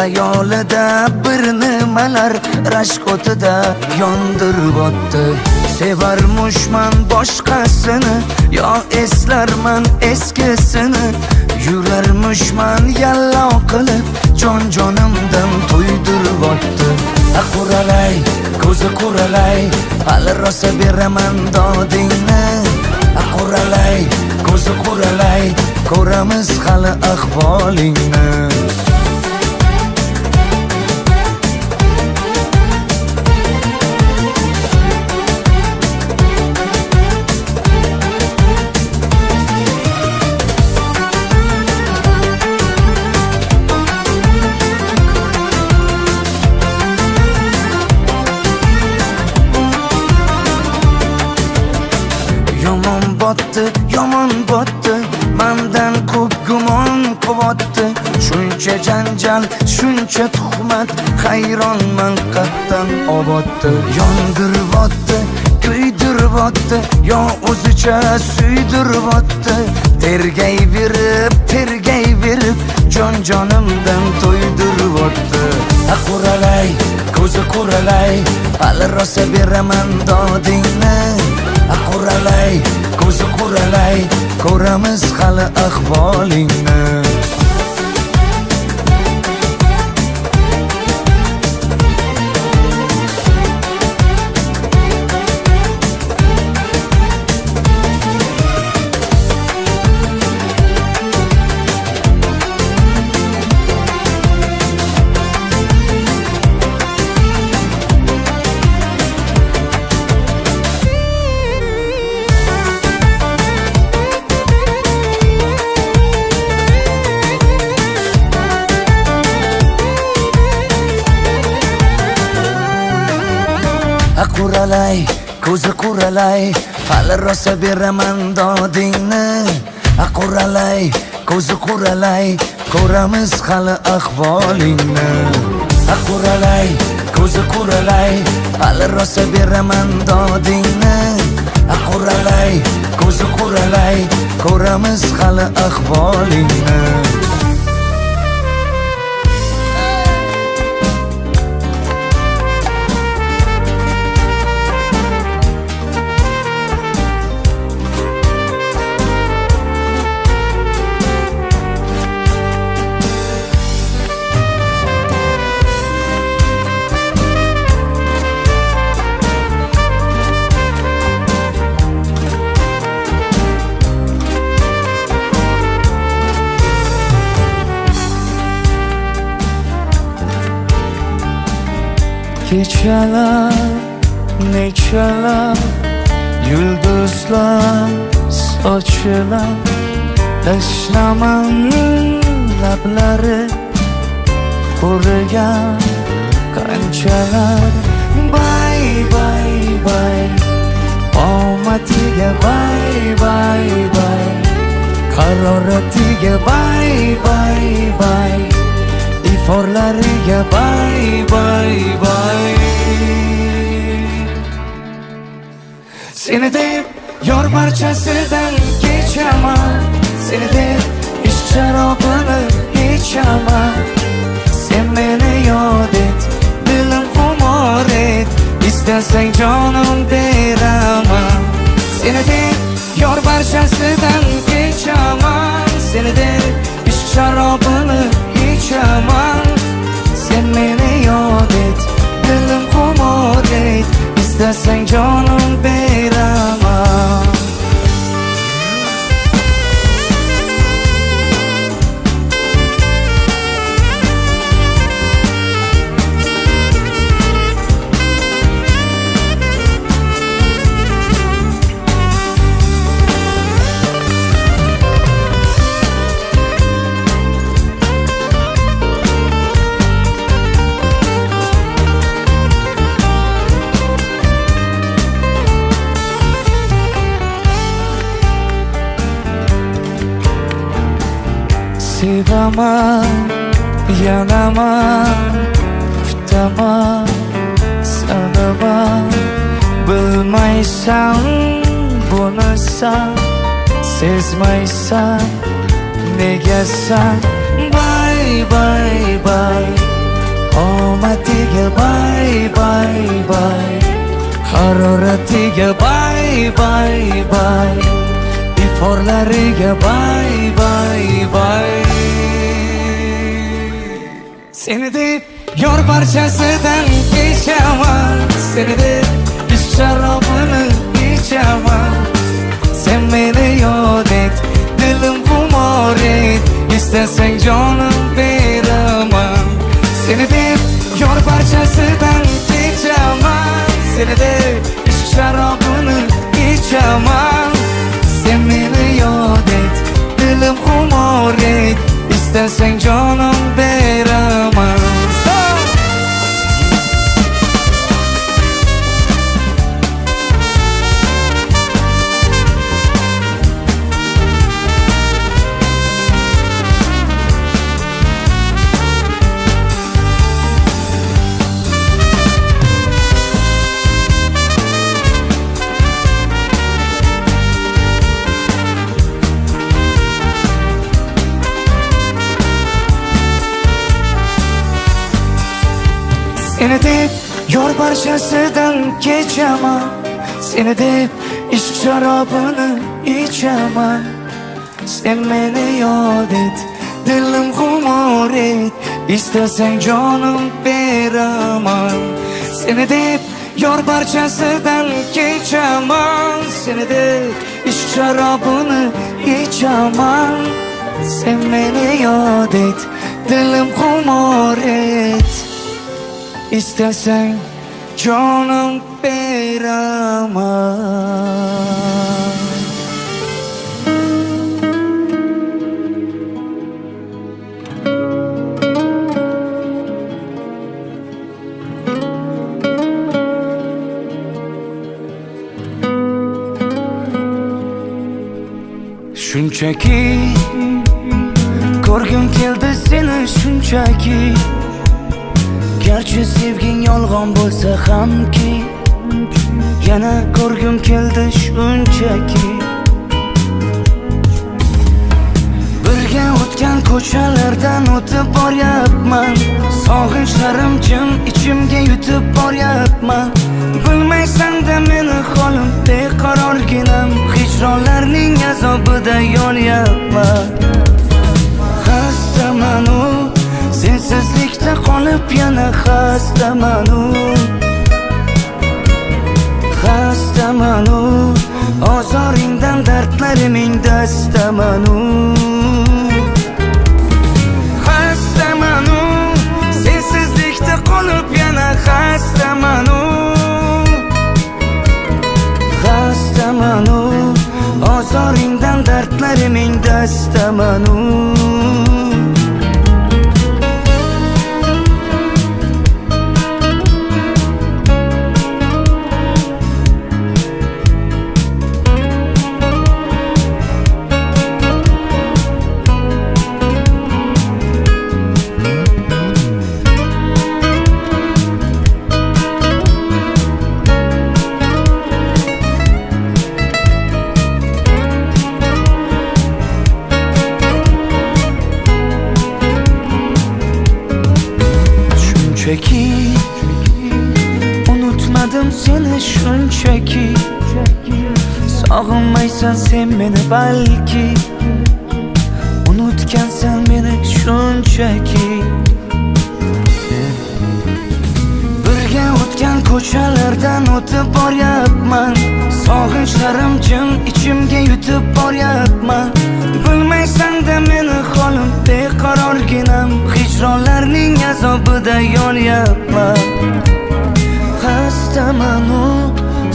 Xayolida bir nimalar rashk o'tida yondirib o'tdi. Sevarmushman boshqasini, yo eslarman eskisini. Yurarmushman yallo qilib, jon-jonimdan to'ydirib o'tdi. Quralay, ko'zi quralay, hali rosa beraman dodingni. Quralay, ko'zi quralay, ko'ramiz hali ahvolingni. Yomon botdi, mendan ko'p gumon quvotdi. Shuncha janjal, shuncha tuhmat, hayronman qatdan oboddi. Yondiribotdi, kuydiribotdi, yo o'zicha suydiribotdi. Tergayverib, jon-jonimdan to'ydiribotdi. Quralay, ko'zi quralay, hali rosa beraman dodingni. Quralay, ko'zi quralay, ko'ramiz hali ahvolingni. Quralay, ko'zi quralay, hali rosa beraman dodingni. Quralay, ko'zi quralay, ko'ramiz hali ahvolingni. Quralay, ko'zi quralay, hali rosa beraman dodingni. Quralay, ko'zi quralay, ko'ramiz hali ahvolingni. Kechalar, nechalar, yulduzlar sochilar. Tashlaman lablari qurigan qanchalar. Bay, bay, bay, omadiga bay, bay, bay, qaroratiga bay, bay, bay, iforlariga bay, bay, bay. Seni deb yor barchasidan kechaman, seni deb ishq sharobini ichaman. Sen meni yod et, dilim xumor et, istasang jonim beraman. Seni deb yor barchasidan kechaman, seni deb ishq sharobini ichaman. Sen meni yod et, dilim xumor et, istasang jonim beraman. Sevaman, yanaman, kutaman, sanaman. Bilmaysan buni sen, sezmaysan negasan. Bay, bay, bay, iforlariga bay bay bay, iforlariga bay bay bay. Seni deb yor barchasidan kechaman, seni deb ish sharobini ichaman. Sen meni yod et, dilim xumor et, istasang jonim beraman. Seni deb yor barchasidan kechaman, seni deb ish sharobini ichaman. Sen meni yod et, dilim xumor et, istasang jonim beraman. Seni deb yor barchasidan kechaman, seni deb ishq sharobini ichaman. Sen meni yod et, dilim xumor et, istasang jonim beraman. Seni deb yor barchasidan kechaman, seni deb ishq sharobini ichaman. Sen meni yod et, dilim xumor et, istasang jonim beraman. Shunchaki ko'rgim keldi seni, shunchaki. Gerçi sevgin yolg'on bo'lsa hamki, yana ko'rgim keldi shunchaki. Birga o'tgan ko'chalardan o'tib boryapman, sog'inchlarim jim ichimga yutib boryapman. Bilmaysan-da meni holim beqarorginam, hijronlarning azobida yolyapman. Xastamanu, sensizlikda qolib yana xastamanu. Xastamanu, ozoringdan dardlariming dastamanu. Xastamanu, sensizlikda qolib yana xastamanu. Xastamanu, ozoringdan dardlariming dastamanu. Shunchaki unutmadim seni, shunchaki. Sog'inmaysan sen meni balki, unutgansan meni shunchaki. Birga o'tgan ko'chalardan o'tib boryapman, sog'inchlarim jim ichimga yutib boryapman. Bilmaysan-da meni holim beqarorginam, hijronlarning azobida yolyapman. Xastamanu,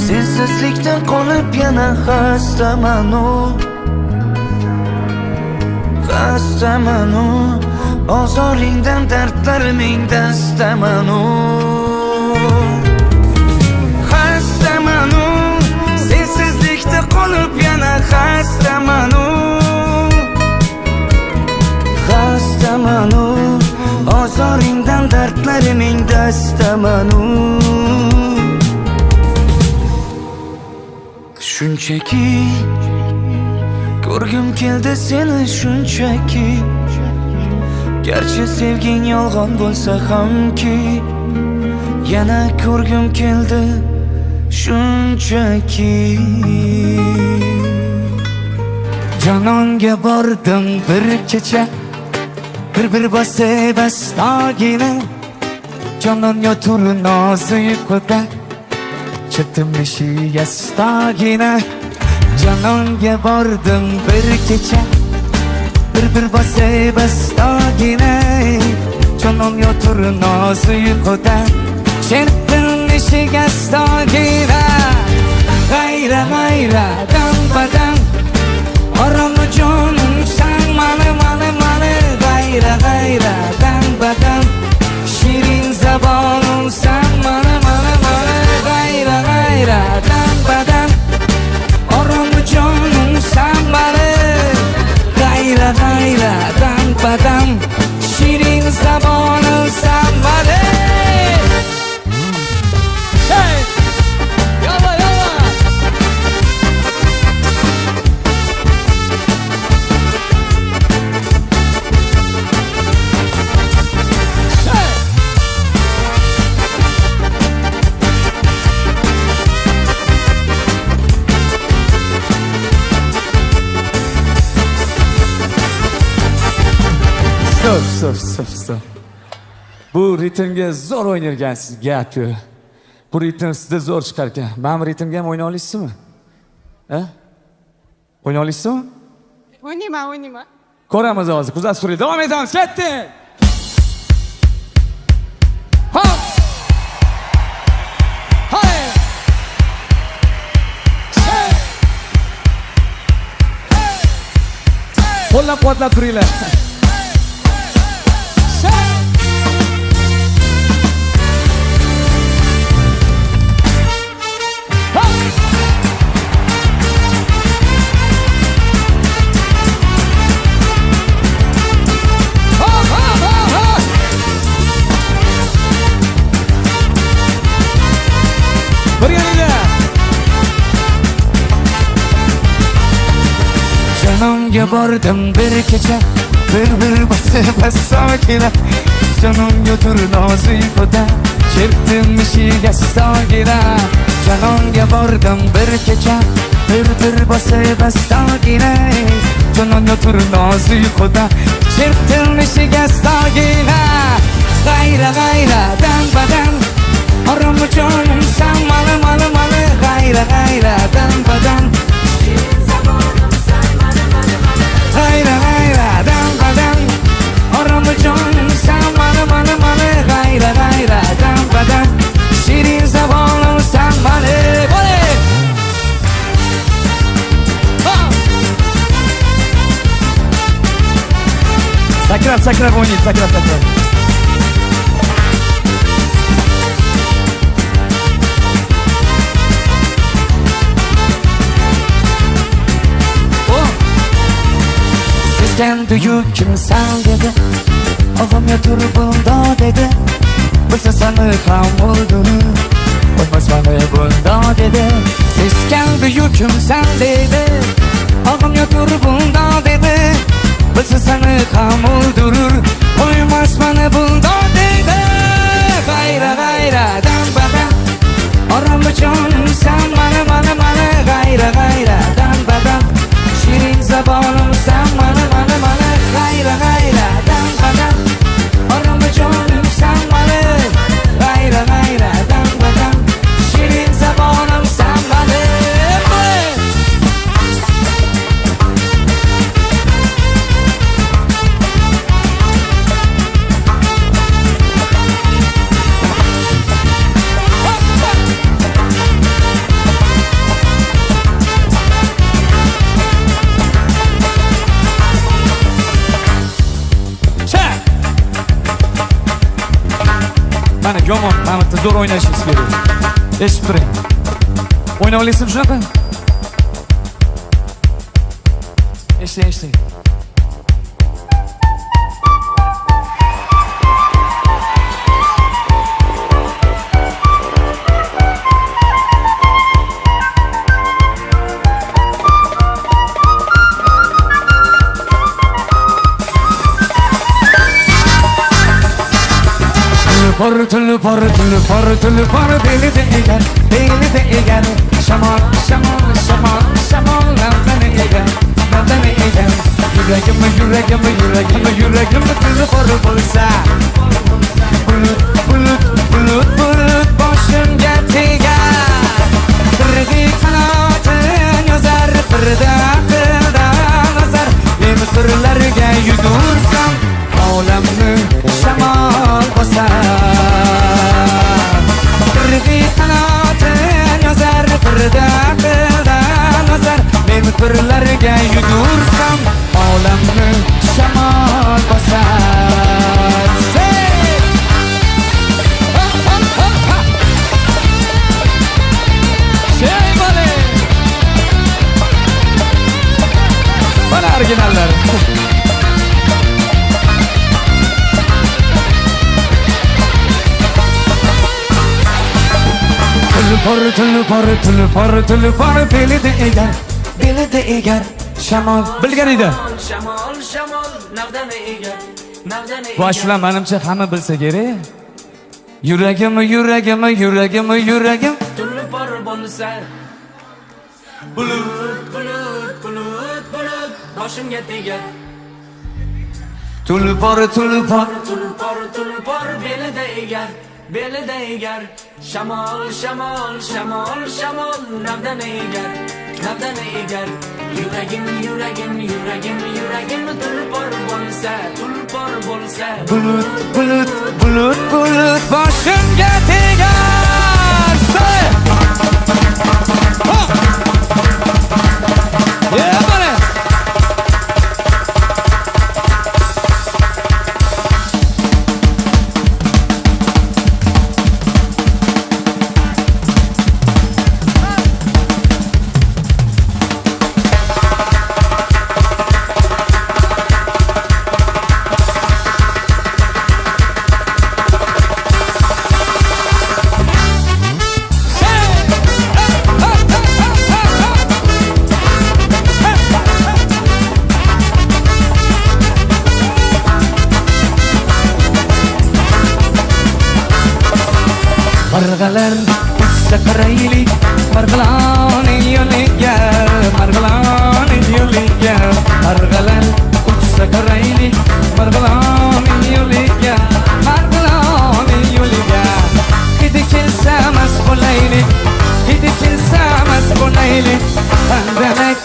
sensizlikdan qolib yana xastamanu. Xastamanu, ozoringdan dardlariming dastamanu. Xastamanu, sensizlikda qolib yana xastamanu. Xastamanu, ozoringdan dardlariming dastamanu. Shunchaki ko'rgim keldi seni, shunchaki. Gerçi sevgin yolg'on bo'lsa hamki, yana ko'rgim keldi shunchaki Jononga bordim bir kecha bir bosib astagina Jonon yotur nozi uyquda Chirtim ishi yastagina Jononga bordim bir kecha bir bosib astagina Jonon yotur nozi uyquda Chirtim ishi yastagina G'ayra g'ayra dam badam Oromli jonim san mani G'ayra g'ayra dam badam Shirin zabonim san mani G'ayra g'ayra dam badam Oromli jonim san mani G'ayra g'ayra dam badam Shirin zabonim san mani Stop. Bu ritmga zo'r o'ynarkansiz, gap yo'q. Bu ritm sizda zo'r chiqar ekan. Men bu ritmga ham o'ynay olasizmi? Ha? O'ynay olasizmi? O'ynayman. Ko'ramiz hozir. Kuzatib turing. Davom etamiz. Ketdi. Ha! Hay! Qo'llab-quvvatlab turinglar. Jononga bordim bir kecha bir bosib astagina Jonon yotur nozi uyquda Chirtim ishiga astagina Jononga bordim bir kecha bir bosib astagina Jonon yotur nozi uyquda Chirtim ishiga astagina G'ayra g'ayra dam badam Oromli jonim san mani G'ayra g'ayra dam badam G'ayra g'ayra dam badam Oromli jonim san mani G'ayra g'ayra dam badam Shirin zabonim san mani Sakrab o'ynaydi, sakrab Seskandiyu kimsan dedi Og'am yotur bunda dedi Bilsa sani ham o'ldirib Qo'ymas mani bunda dedi Seskandiyu kimsan dedi Og'am yotur bunda dedi Bilsa sani ham o'ldirib Qo'ymas mani bunda dedi G'ayra g'ayra dam badam Oromli jonim san mani G'ayra g'ayra dam badam Shirin zabonim san mani G'ayra g'ayra dam badam Oromli jonim san mani G'ayra g'ayra dam badam Shirin zabonim san mani Mana yomon, mana zo'r o'ynashingiz kerak. Eshitib turing. O'ynay olasizmi shunaqa? Eshiting. tulpor belida egar shamol navdani egar yuragim tulpor bo'lsa bulut boshimga tegar birdi qanotin yozar birda nazar men sirlarga yugursam olamni shamol bosar birdi qanotin yozar birda nazar men sirlarga yugursam olamni shamol bosar bana originaller tulpor belida egar shamol bilgan edi Shamol navdani egar bu ashula menimcha hamma bilsa kerak yuragim tulpor bo'lsa bulut boshimga tegar tulpor belida egar shamol navdani egar yuragim tulpor bo'lsa bulut boshimga tegar Marg'alar uchsa qaraylik Marg'aloning yo'liga Marg'alar uchsa qaraylik Marg'aloning yo'liga Hidi kelsa mas bo'laylik Handalak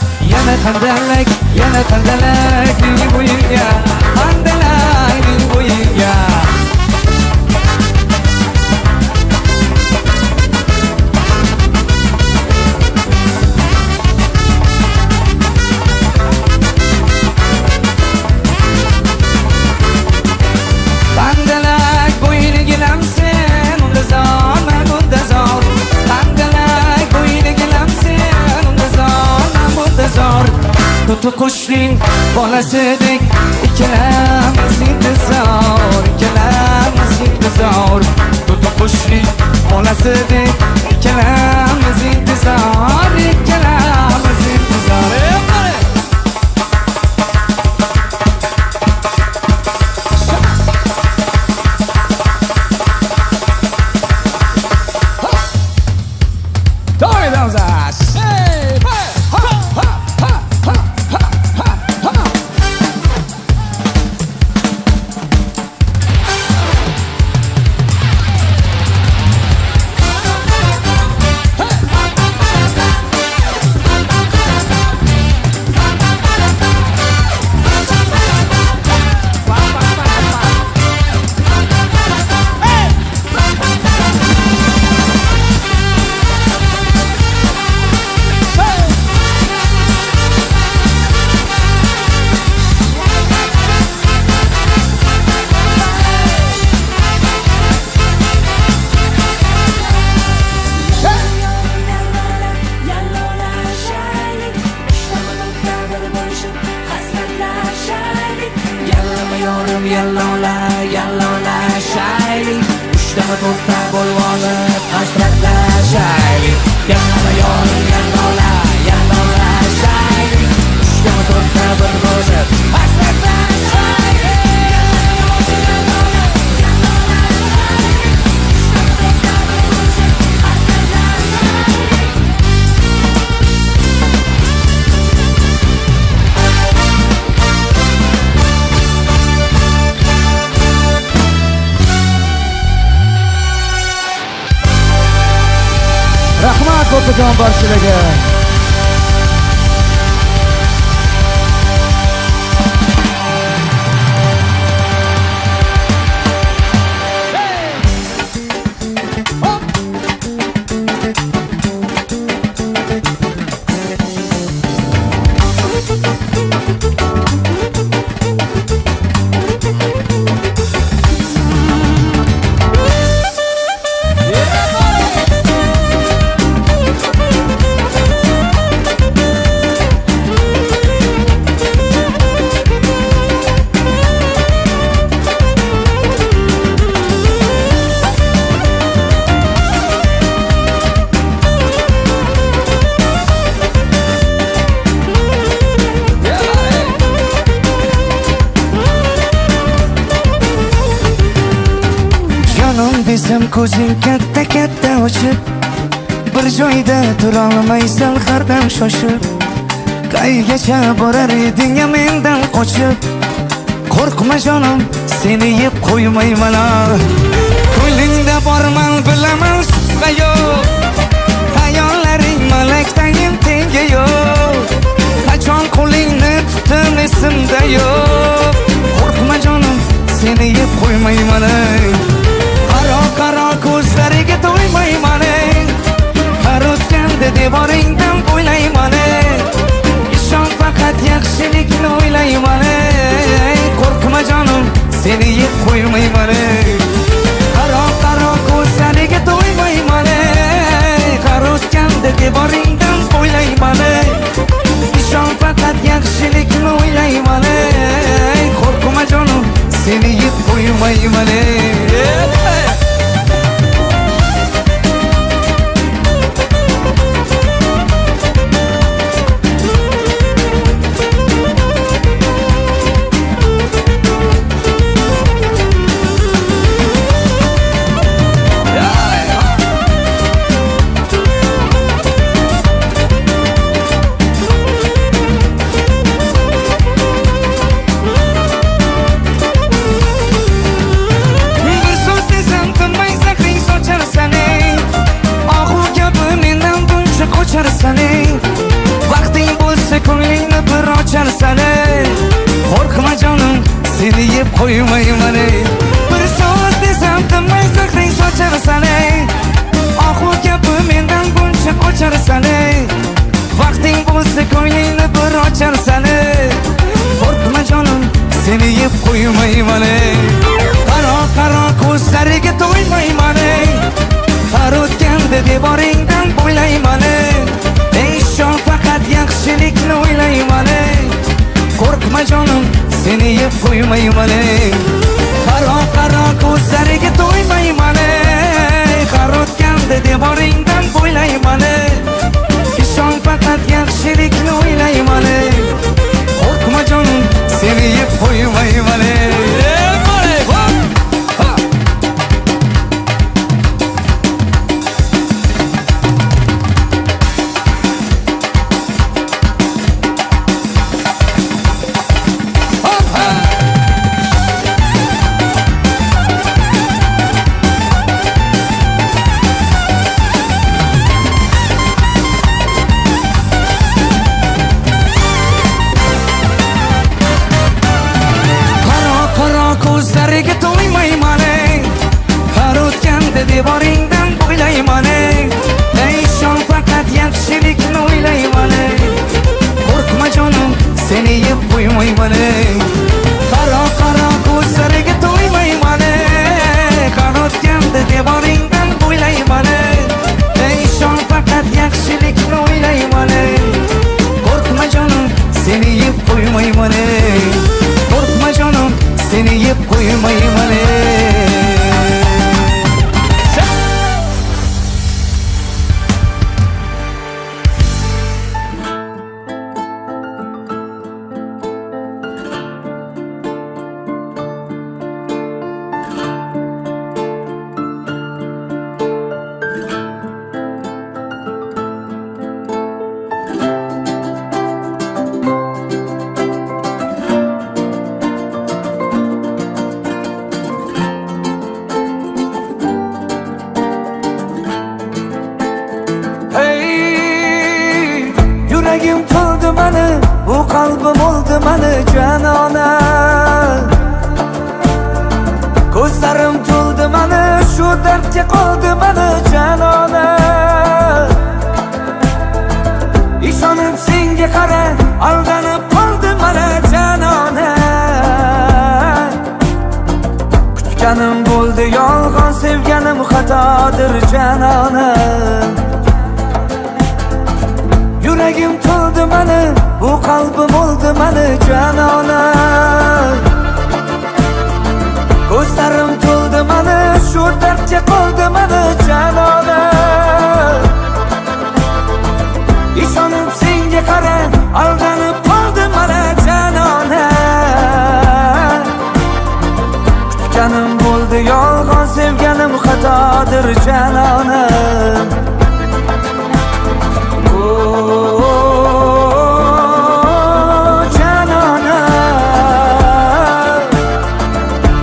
yana handalakning bo'yiga Tutu qushning bolasidek ikkalamiz intizor Tutu qushning bolasidek ikkalamiz intizor yallovlashaylik Uchtama to'rtta bo'lib olib hasratlashaylik Yallama yorim yallovlashaylik Uchtama to'rtta bir bo'lib hasratlashaylik Rahmat Ko'pikon barchalarga. Desam ko'zing katta ochib, bir joyda turolmaysan hardam shoshib. Qaygacha borar eding mendan qochib? Qo'rqma jonim, seni yeb qo'ymayman. Ko'lingda borman bilaman shubha yo'q. Hayollaring malakdayin tengi yo'q. Qachon qo'lingni tutdim esimda yo'q. Qo'rqma jonim, seni yeb qo'ymayman. Qaro ko'zlariga to'ymayman. Har o'tganda devoringdan bo'ylayman. Ishon faqat yaxshilikni o'ylayman. Qo'rqma jonim, seni yeb qo'ymayman. Qaro ko'zlariga to'ymayman. Har o'tganda devoringdan bo'ylayman. Ishon faqat yaxshilikni o'ylayman. Qo'rqma jonim, seni yeb qo'ymayman. Vaqting bo'lsa ko'nglingni bir ocharsan. Qo'rqma jonim, seni yeb qo'ymayman. Bir so'z desam tinmay zahring socharsan. Ohu gapi mendan buncha qocharsan. Vaqting bo'lsa ko'nglingni bir ocharsan. Qo'rqma jonim, seni yeb qo'ymayman. Qaro ko'zlariga to'ymayman. Har o'tganda devoringdan bo'ylayman. Ishon faqat yaxshilikni o'ylayman. Qo'rqma jonim, seni yeb qo'ymayman. Qaro ko'zlariga to'ymayman. Har o'tganda devoringdan bo'ylayman. Ishon faqat yaxshilikni o'ylayman. Qo'rqma jonim, seni yeb qo'ymayman. Ko'zlariga to'ymayman. Har o'tganda devoringdan bo'ylayman. Ishon faqat yaxshilikni o'ylayman. Qo'rqma jonim, seni yeb qo'ymayman. Qaro ko'zlariga to'ymayman. Har o'tganda devoringdan bo'ylayman. Ishon faqat yaxshilikni o'ylayman. Qo'rqma jonim, seni yeb qo'ymayman. Qo'rqma jonim, seni yeb qo'ymayman. dardga qoldi mana janona. Ishonib senga qara, aldanib qoldi mana janona. Kutganim bo'ldi yolg'on, sevganim xatodir janona. Yuragim to'ldi mana, bu qalbim o'ldi mana janona. Ko'zlarim to'ldi mana, shu dardga qoldi mana janona. Ishonib senga qara, aldanib qoldi mana janona. Kutganim bo'ldi yolg'on, sevganim xatodir janona. Janona,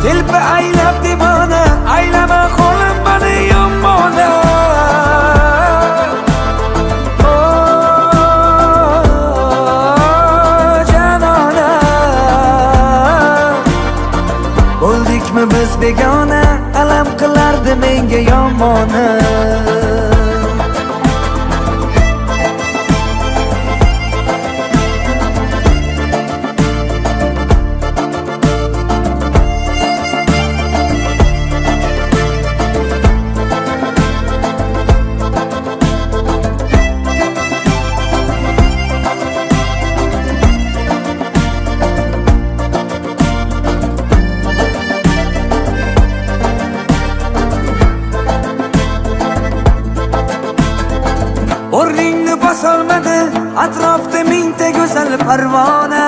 telba aylab devona, aylama qo'lim mani yomona. Janona, bo'ldikmi biz begona, alam qilardi menga yomona. O'rningni bosolmadi, atrofda mingta go'zal parvona.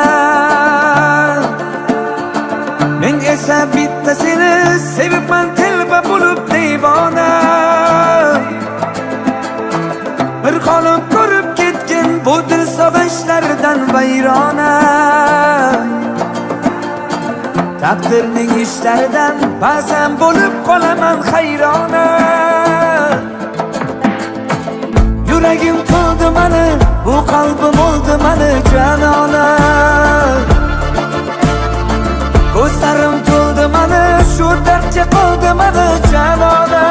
Men esa bitta seni sevibman, telba bo'lib devona. Bir qolib ko'rib ketgan bu dil sog'inchlardan vayrona. Taqdirning ishlaridan ba'zan bo'lib qolaman hayrona. Yuragim to'ldi mana, bu qalbim o'ldi mana janona. Ko'zlarim to'ldi mana, shu dardga qoldi mana janona.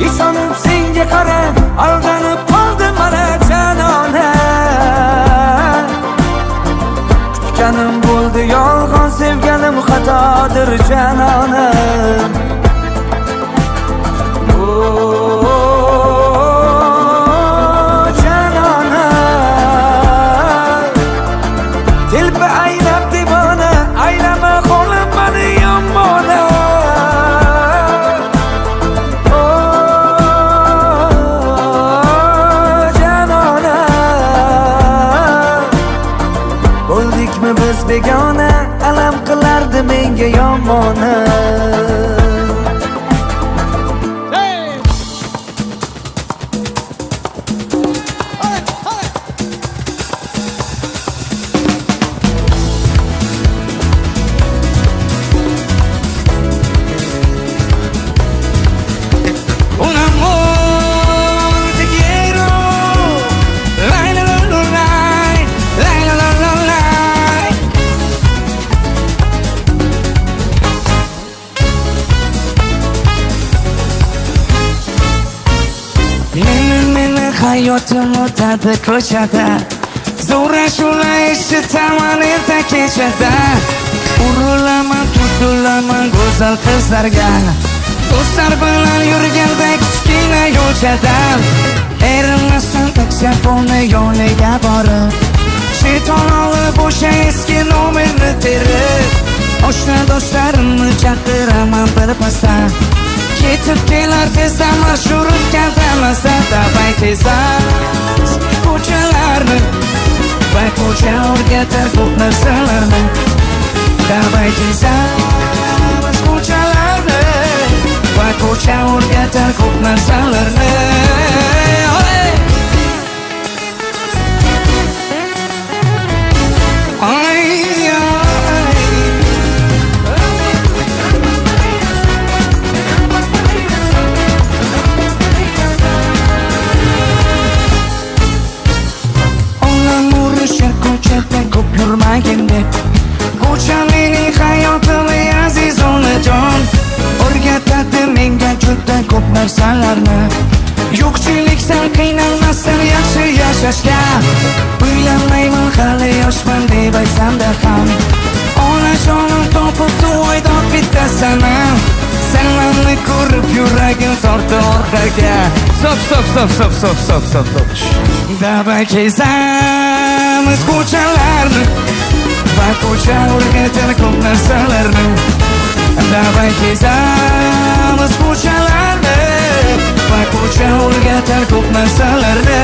Ishonib senga qara, aldanib qoldi mana janona. Kutganim bo'ldi yolg'on, sevganim xatodir janona. Janona, telba aylab devona, aylama qo'lim mani yomona. Janona, bo'ldikmi biz begona, alam qilardi menga yomona. Hayotim o'tadi ko'chada, zo'rashuvlar eshitaman erta kechada. Urilaman, turtilaman go'zal qizlarga, do'stlar bilan yurganda kichkina yo'lchada. Erinmasdan taksiyaponni yoniga borib, shayton olib o'sha eski nomerni terib, oshna do'stlarimni chaqiraman birpasdan. Ketib kelar tezda marshrutga masa, davay tezamiz ko'chalarni, va ko'cha o'rgatar ko'p narsalarni. Davay tezamiz ko'chalarni, va ko'cha o'rgatar ko'p narsalarni. Ko'cha mening hayotim aziz onajon. yashashga uylanmayman hali yoshman deb aytsamda ham onajonim topibdi oydod bittasini senlarni ko'rib yuragim tortdi orqaga stop Davay kezamiz ko'chalarni va ko'cha o'rgatar ko'p narsalarni Davay kezamiz ko'chalarni va ko'cha o'rgatar ko'p narsalarni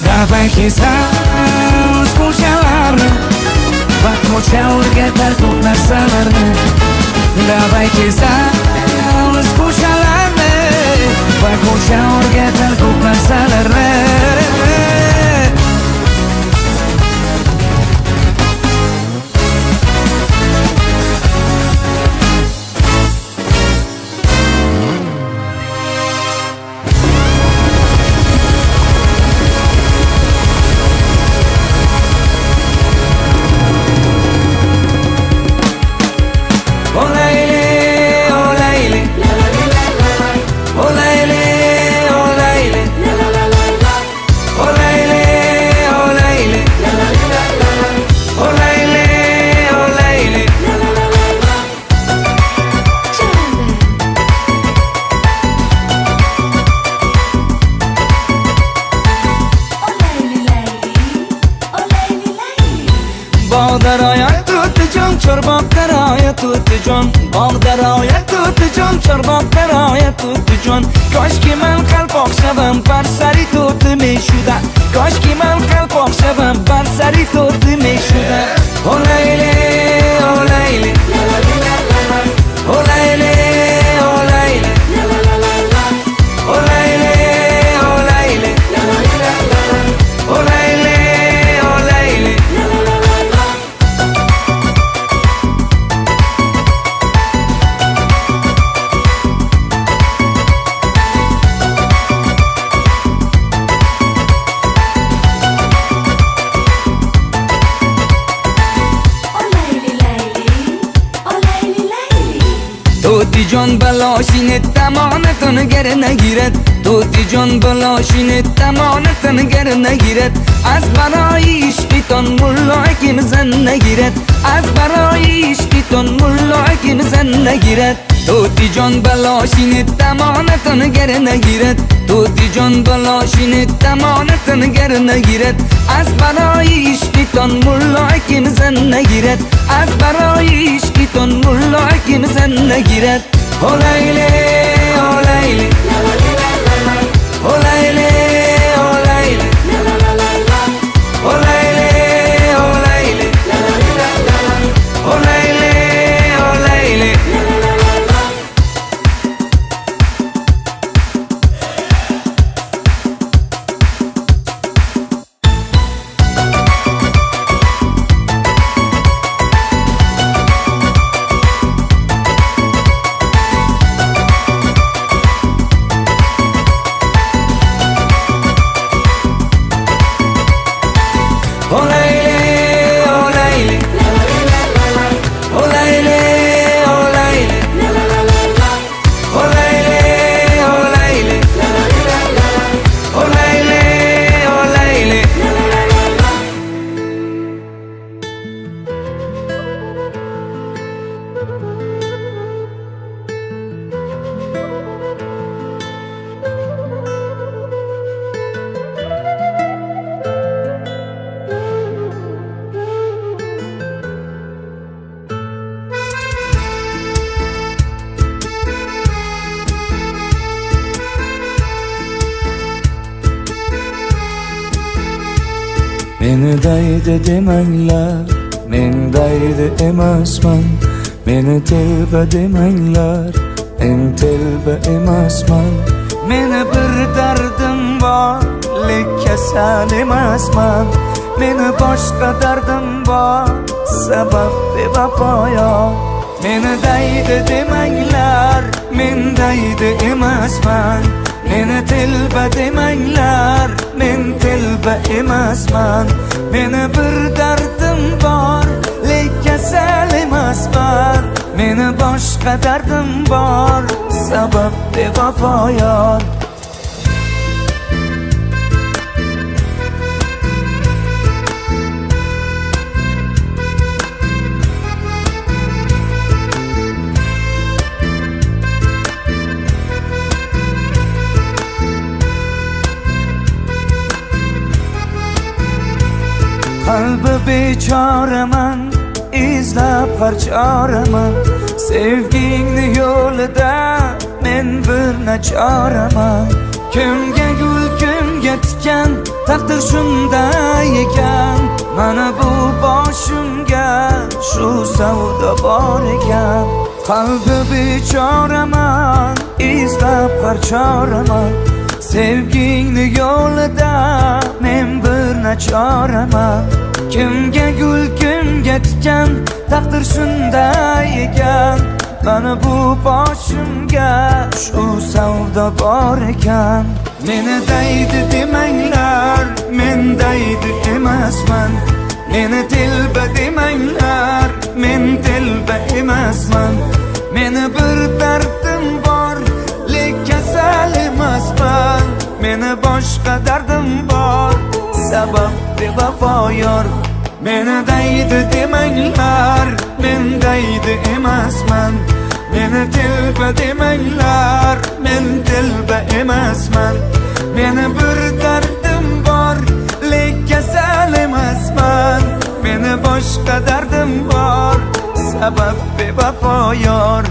Davay kezamiz ko'chalarni va ko'cha o'rgatar ko'p narsalarni Davay kezamiz ko'chalarni va ko'cha o'rgatar ko'p narsalarni Bog'daroyat to'tijon, chorbog'daroyat to'tijon, bog'daroyat to'tijon, chorbog'daroyat to'tijon. Koshki men qalpoq shabam barsari to'ti meshuda. Koshki men qalpoq shabam barsari to'ti meshuda. Olayli, olayli, olayli, olayli, olayli, olayli, olayli, olayli. To'tijon baloshini tamonatini garina girat To'tijon baloshini tamonatini garina girat Az baroyi ishqiton mullo akimizanna girat Az baroyi ishqiton mullo akimizanna girat To'tijon baloshini tamonatini garina girat To'tijon baloshini tamonatini garina girat Az baroyi ishqiton mullo akimizanna girat Az baroyi ishqiton mullo akimizanna girat Olayli, olayli, olayli, olayli, olayli, olayli, olayli, olayli. Mendaydi demanglar, mendaydi emasman. Meni telba demanglar, men telba emasman. Meni bir dardim bor, lek kasal emasman. Meni boshqa dardim bor, sabab bevafoyor. Meni daydi demanglar, mendaydi emasman. Meni telba demanglar, men telba emasman. Meni bir dardim bor, lek kasal emasman. Meni boshqa dardim bor, sabab bevafoyor. Qalbi bechoraman, izlab har choraman. Sevgingni yo'lida men bir nachoraman. Kimga gul, kimga tikan, taqdir shunday ekan. Mana bu boshimga shu savdo bor ekan. Qalbi bechoraman, izlab har choraman. Sevgingni yo'lida men bir nachoraman. Kimga gul, kimga tikan, taqdir shunday ekan. Mana bu boshimga shu savdo bor ekan. Meni daydi demanglar, men daydi emasman. Meni telba demanglar, men telba emasman. Meni bir dardim bor, lek kasal emasman. Meni boshqa dardim bor, sabab bevafoyor. Meni daydi demanglar, men daydi emasman. Meni telba demanglar, men telba emasman. Meni bir dardim bor, lek kasal emasman. Meni boshqa dardim bor, sabab bevafoyor.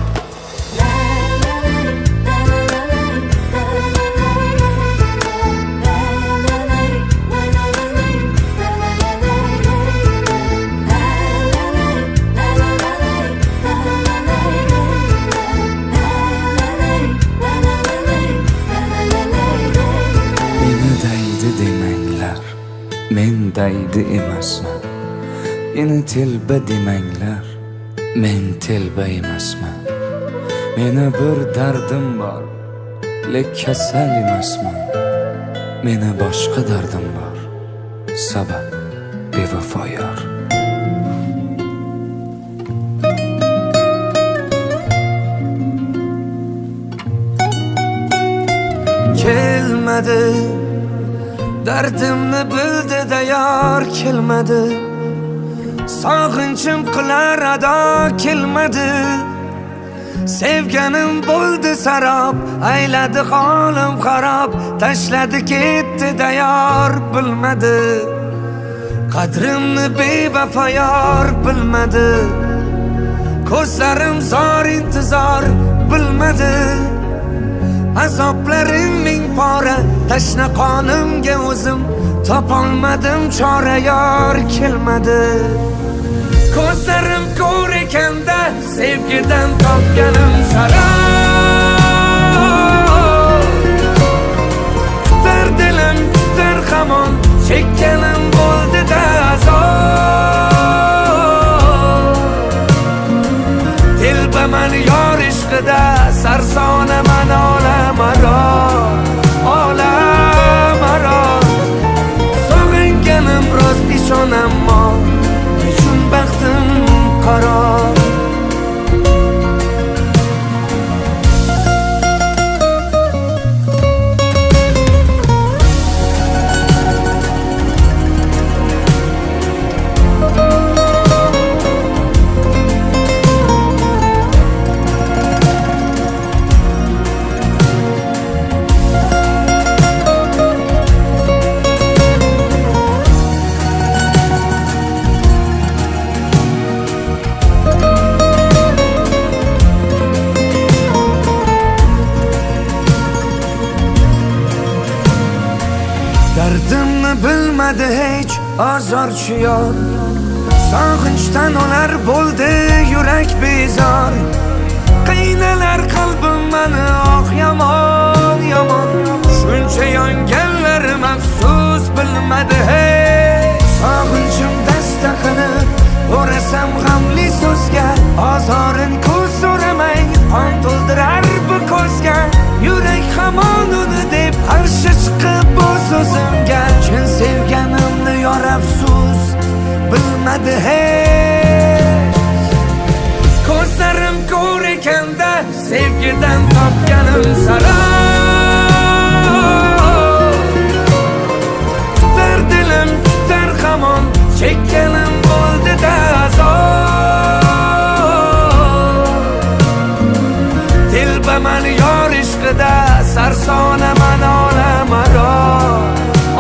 Men daydi emasman. Meni telba demanglar, men telba emasman. Meni bir dardim bor, lek kasal emasman. Meni boshqa dardim bor, sabab bevafoyor. Kelmadi, dardimni bildi-da yor kelmadi. Sog'inchim qilar ado kelmadi. Sevganim bo'ldi sarob, ayladi holim xarob. Tashladi ketdi-da yor bilmadi. Qadrimni bevafo yor bilmadi. Ko'zlarim zor intizor bilmadi. Azoblarim ming pora, tashna qonimga o'zim topolmadim chora yor kelmadi. Ko'zlarim ko'r ekanda, sevgidan topganim sarob. Tutar dilim, tutar hamon, chekkanim bo'ldi-da azob. Telbaman yor ishqida, sarsonaman olamaro, olamaro. Sog'inganim rost ishonammo, nechun baxtim qaro. bilmadi hech azorchi yor. Sog'inchdan olar bo'ldi yurak bezor. Qiynalar qalbim mani yomon yomon. Shuncha yonganlarim afsus bilmadi hech. Sog'inchim dasta qilib o'rasam g'amli so'zga, ozorin ko'z so'ramay qon to'ldirar bu ko'zga. Yurak hamon uni deb qarshi chiqib o'z o'zimga, chin sevganimni yor afsus bilmadi hech. Ko'zlarim ko'r ekanda sevgidan topganim salom. Kutar dilim kutar hamon, chekkanim bo'ldi-da azob. Telbaman yor ishqida, sarsonaman olamaro,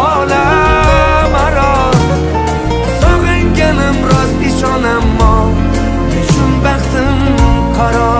olamaro. Sog'inganim rost ishonammo, nechun baxtim qaro.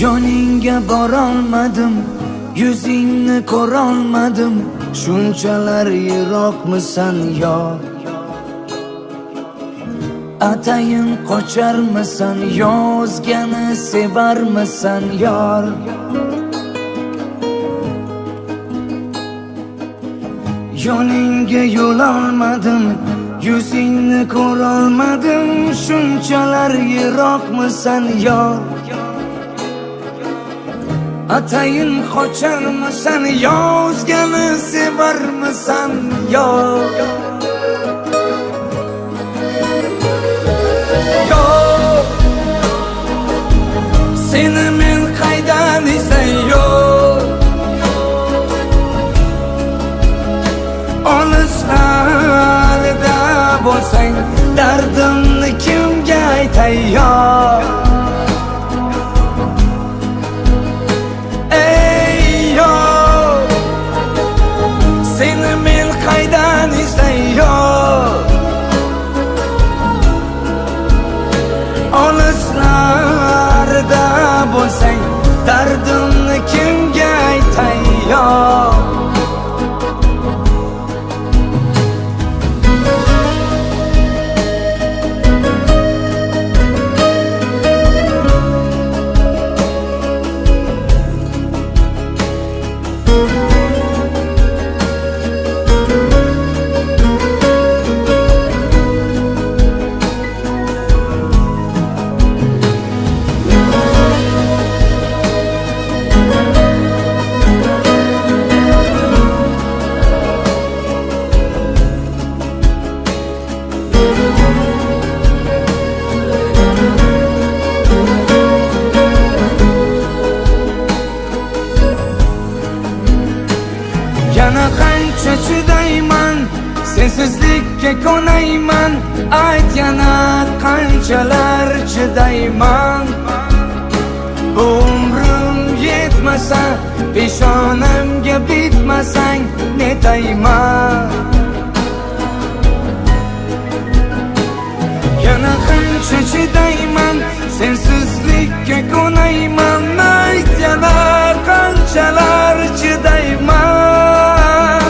Yoningga borolmadim, yuzingni ko'rolmadim. Shunchalar yiroqmisan yor? Atayin qocharmisan, yozgani sevarmisan yor? Yoningga yo'l olmadim, yuzingni ko'rolmadim. Shunchalar yiroqmisan yor? Atayin qocharmisan, yozgani sevarmisan yor? Yor, seni men qaydan izlay yor? Olislarda bo'lsang, dardimni kimga aytay yor? Olislarda bo'lsang, dardimni kimga aytay yor? Yana qancha chidayman, sensizlikka ko'nayman. Ayt yana qanchalar chidayman. Bu umrim yetmasa, peshonamga bitmasang netayman. Yana qancha chidayman, sensizlikka ko'nayman. Ayt yana qanchalar chidayman.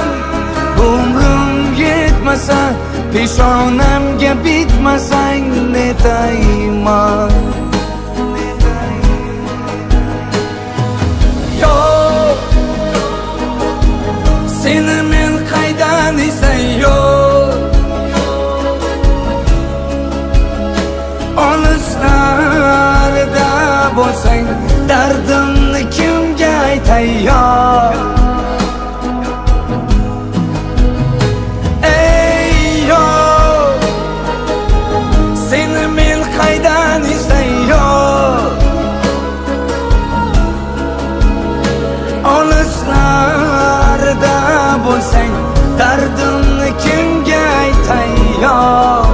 Umrim yetmasa, peshonamga bitmasang netayman. Yor, seni men qaydan izlay yor? Olislarda bo'lsang, dardimni kimga Olislarda bo'lsang dardimni kimga aytay yor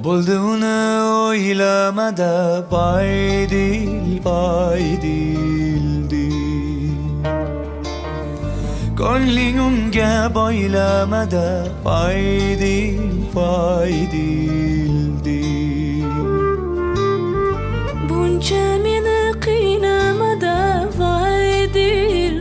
Bo'ldi uni o'ylamada foydildi Ko'ngling unga boylamada foydildi Buncha meni qiynamada foydildi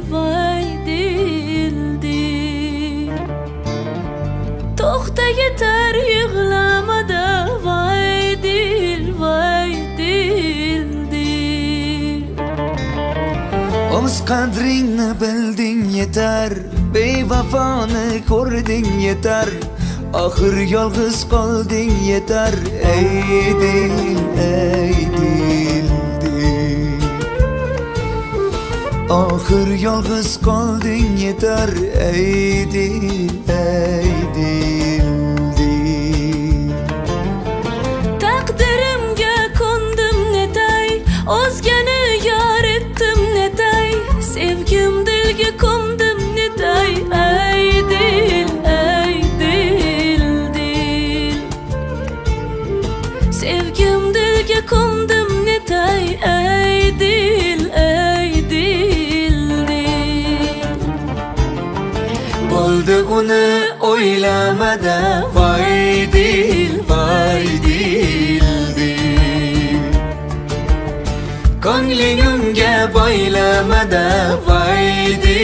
To'xta yetar yig'lamada voydildi O'z qadringni bilding yetar Bevafoni ko'rding yetar Oxir yolg'iz qolding yetar Ey dil, ey dil, dil Oxir yolg'iz qolding yetar Ey dil, ey dil, dil Taqdirimga ko'ndim netay O'zgani yor etdim netay Sevgim dilga ko'ndim netay Ey dil, dil Sevgim dilga ko'ndim netay Ey dil, dil Bo'ldi uni o'ylamada foydildi Ko'ngling unga boylamada foydildi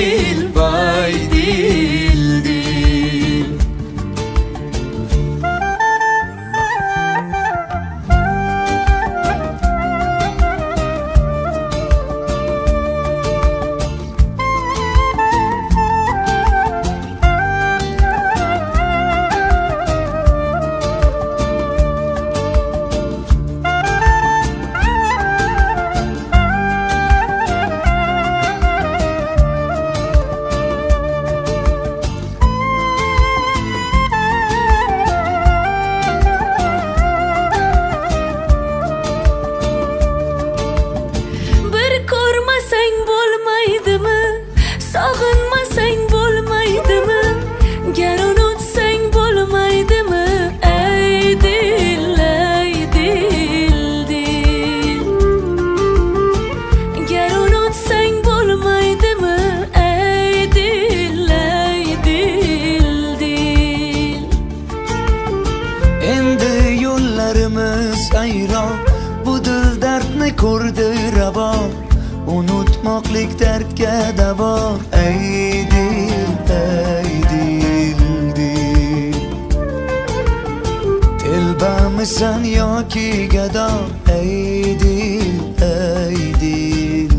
Bir ko'rmasang bo'lmaydimi Sog'inmasang bo'lmaydimi Gar unutsang bo'lmaydimi Ey dil, dil Gar unutsang bo'lmaydimi Ey dil, dil Endi yo'llarimiz ayron Bu dil dardni ko'rdi ravo Unutmoqlik dardga davo Ey dil, dil Telbamisan yoki gado Ey dil, dil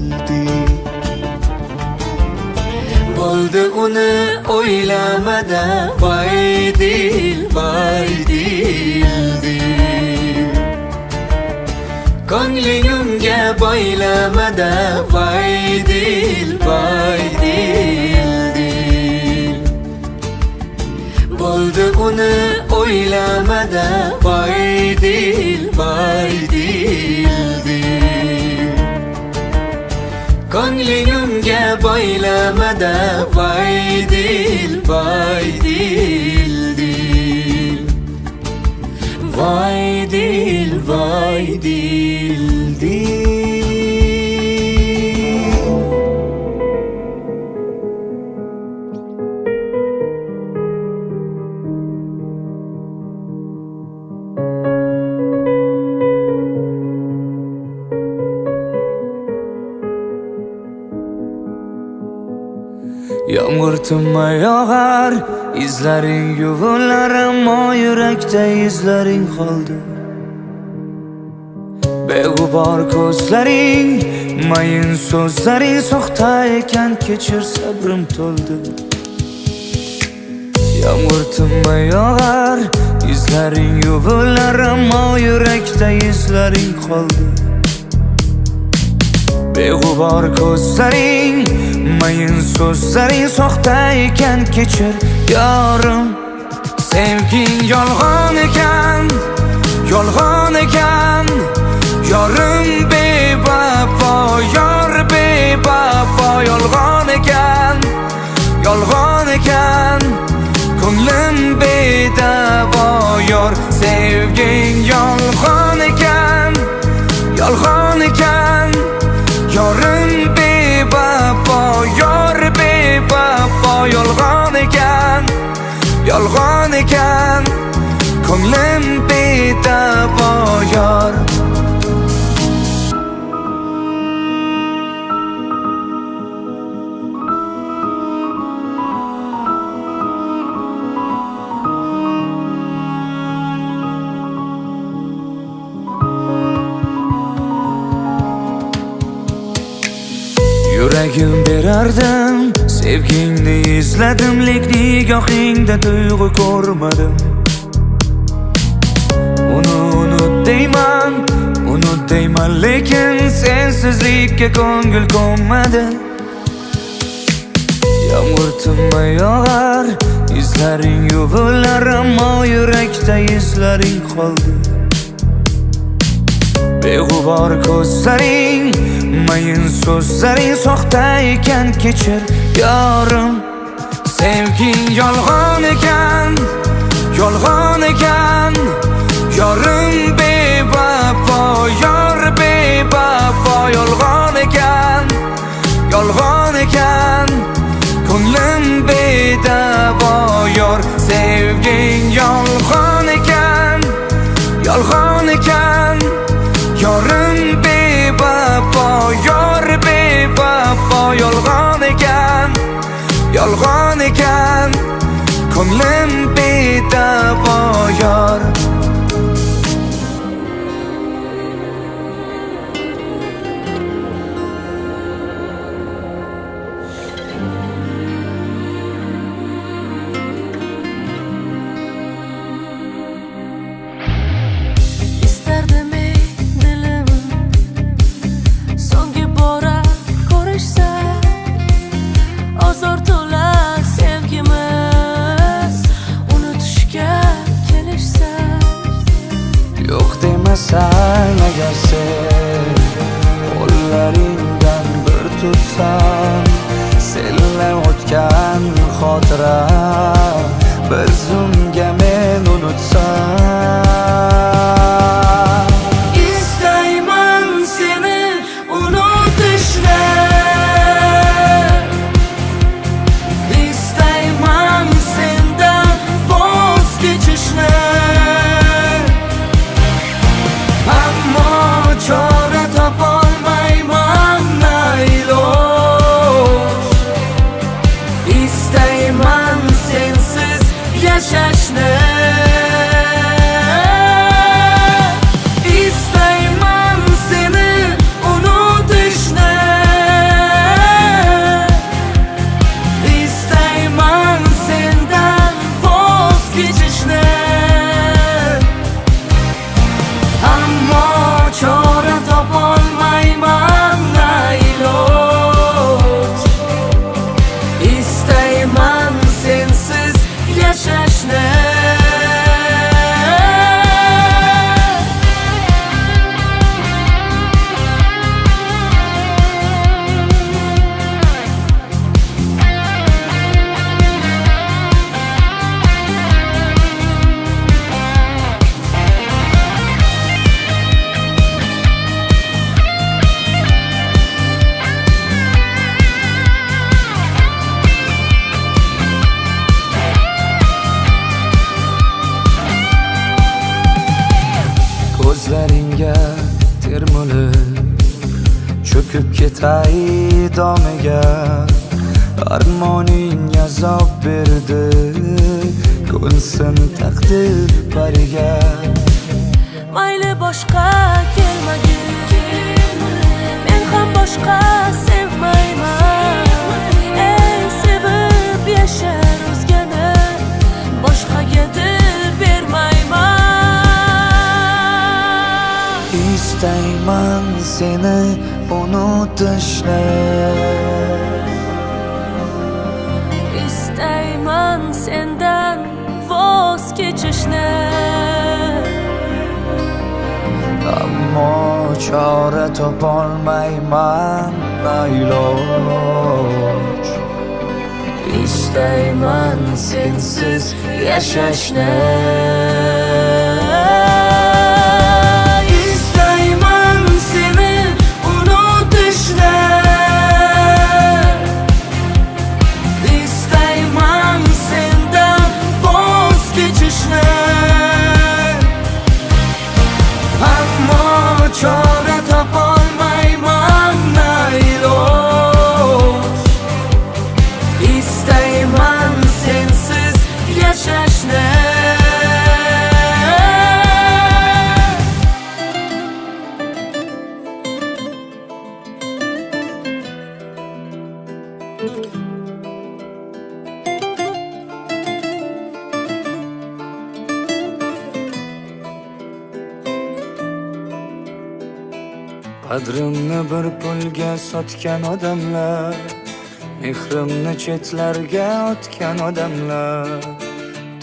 Bo'ldi uni o'ylamada foydildi Ko'ngling unga boylamada foydildi Bo'ldi uni o'ylamada foydildi Ko'ngling unga boylamada foydildi Voydildi Yomg'ir tinmay yog'ar izlaring yuvilar ammo yurakda izlaring qoldi Beg'ubor ko'zlaring mayin so'zlaring soxta ekan kechir sabrim to'ldi Yağmur tinmay yog'ar, izlaring yuvilar, ammo yurakda izlaring qoldi. Beg'ubor ko'zlaring, mayin so'zlaring soxta ekan, kechir yorim. Sevging yolg'on ekan, yolg'on ekan. Yorim bevafo, yor bevafo. Yolg'on ekan, yolg'on ekan. Ko'nglim bedavo yor. Sevging yolg'on ekan, yolg'on ekan. Yorim bevafo, yor bevafo. Yolg'on ekan, yolg'on ekan. Ko'nglim bedavo yor. Yuragim berardim, sevgingni izladim, lek nigohingda tuyg'u ko'rmadim. Unut deyman, lekin sensizlikka ko'ngil ko'nmadi. Yağmur tinmay yog'ar, izlaring yuvilar, ammo yurakda izlaring qoldi. Beg'ubor ko'zlaring, mayin so'zlaring soxta ekan, kechir yorim. Sevging yolg'on ekan, yolg'on ekan. Yorim bevafo, yor bevafo. Yolg'on ekan, yolg'on ekan. Ko'nglim bedavo yor. Sevging yolg'on ekan, yolg'on ekan. Yorim bevafo, yor bevafo. Yolg'on ekan, yolg'on ekan. Ko'nglim bedavo yor. Sen agar sen qo'llaringdan bir tutsam, senla o'tgan xotira bir zumga men unutsam. İstayman seni unutishni, istayman sendan voz kechishni. Chora topolmayman nailoj. İstayman sensiz yashashni, istayman seni unutishni, istayman sendan voz kechishni. Ammo chora topolmayman nailoj. İstayman sensiz yashashni. Ko'zlaringga termulib cho'kib ketay domiga. Armoning azob berdi, ko'nsin taqdir pariga. Mayli boshqa kelmagin, men ham boshqa sevmayman. Ey sevib yashar o'zgani, seni unutishni. İsteyman senden voz kechishni. Ammo chora topolmayman iloj. İsteyman sensiz yashashni. İsteyman seni unutishni. İsteyman senden voz kechishni. Ammo chora topolmayman iloj. İsteyman sensiz yashashni. Qadrimni bir pulga sotgan odamlar, mehrimni chetlarga otgan odamlar,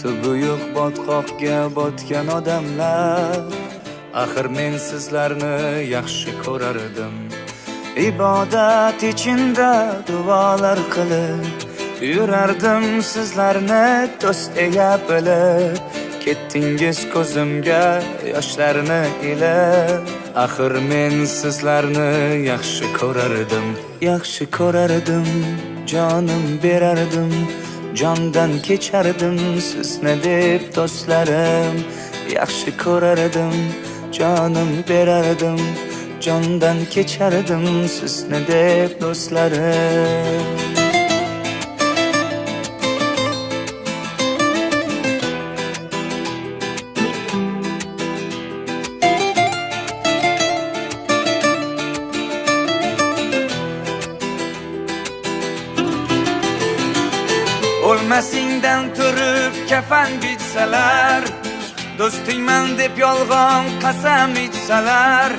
tubi yo'q botqoqga botgan odamlar. Axir men sizlarni yaxshi ko'rardim. Ibodat ichinda duolar qilib yurardim, sizlarni do'st deya bilib. Ketdingiz ko'zimga yoshlarni ilib. Axir men sizlarni yaxshi ko'rardim, yaxshi ko'rardim, jonim berardim, jondan kechardim sizni deb do'stlarim. Yaxshi ko'rardim, jonim berardim, jondan kechardim sizni deb do'stlarim. O'lmasingdan turib kafan bitsalar, do'stingman deb yolg'on qasam ichsalar,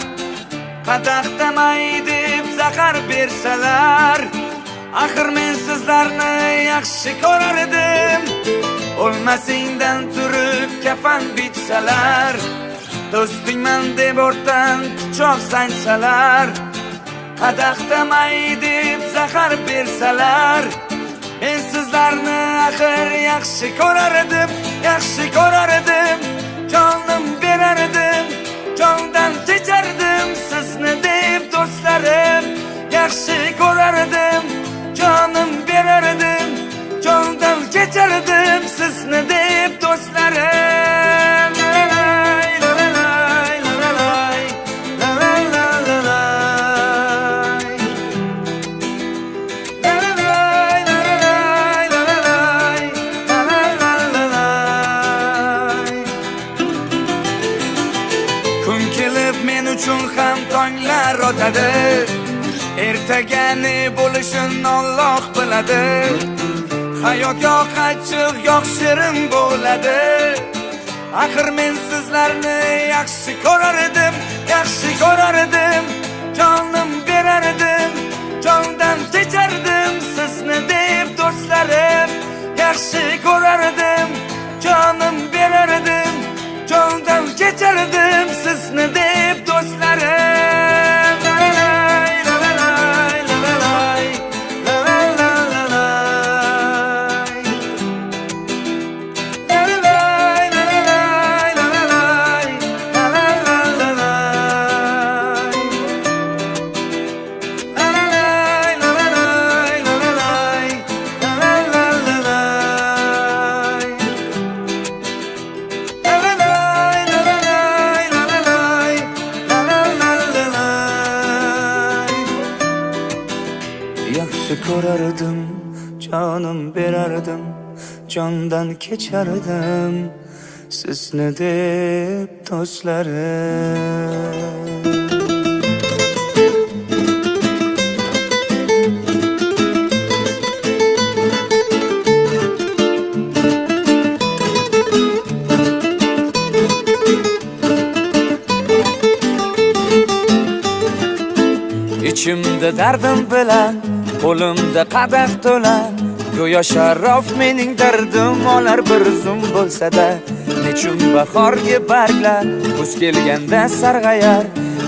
qadaqdamay deb zahar bersalar, axir men sizlarni yaxshi ko'rardim. O'lmasingdan turib kafan bitsalar, do'stingman deb o'rtan pichoq sanchsalar, qadaqdamay deb zahar bersalar, men sizlarni axir yaxshi ko'rardim, yaxshi ko'rardim, jonim berardim, jondan kechardim sizni deb do'stlarim. Yaxshi ko'rardim, jonim berardim, jondan kechardim sizni deb do'stlarim. Men uchun ham tonglar o'tadi, ertaga ne bo'lishini Alloh biladi. Hayot yo'q achchiq, yo'q shirin bo'ladi. Axir men sizlarni yaxshi ko'rardim, yaxshi ko'rardim, jonim berardim, jondan kechardim sizni deb do'stlarim. Yaxshi ko'rardim, jonim berardim, jondan kechardim sizni deb do'stlarim. Yaxshi ko'rardim, jonim berardim, jondan kechardim sizni deb do'stlarim. Dilimda dardim bilan, qo'limda qadah to'la. Go'yo sharof mening dardim olar bir zum bo'lsa-da. Nechun bahorga barglar kuz kelganda sarg'ayar,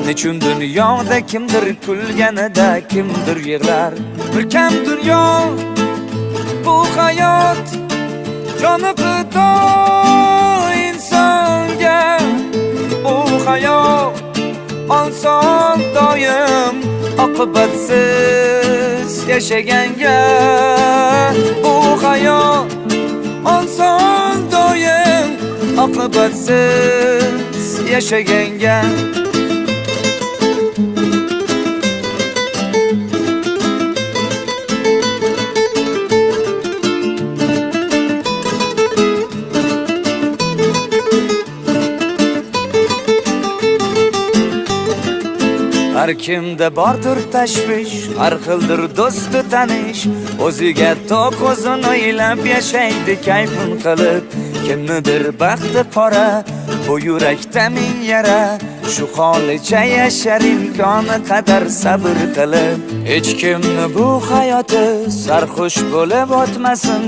nechun dunyoda kimdir kulganida kimdir yig'lar. Bir kam dunyo bu hayot, joni fido insonga. Bu hayot oson doim oqibatsiz yashaganga. Bu hayot oson doim oqibatsiz yashaganga. Har kimda bordir tashvish, har xildir do'sti tanish. O'ziga to'q o'zini o'ylab yashaydi kayfin qilib. Kimnidir baxti qora, bu yurakda ming yara. Shu holicha yashar imkoni qadar sabr qilib. Hech kimni bu hayoti sarxush bo'lib o'tmasin.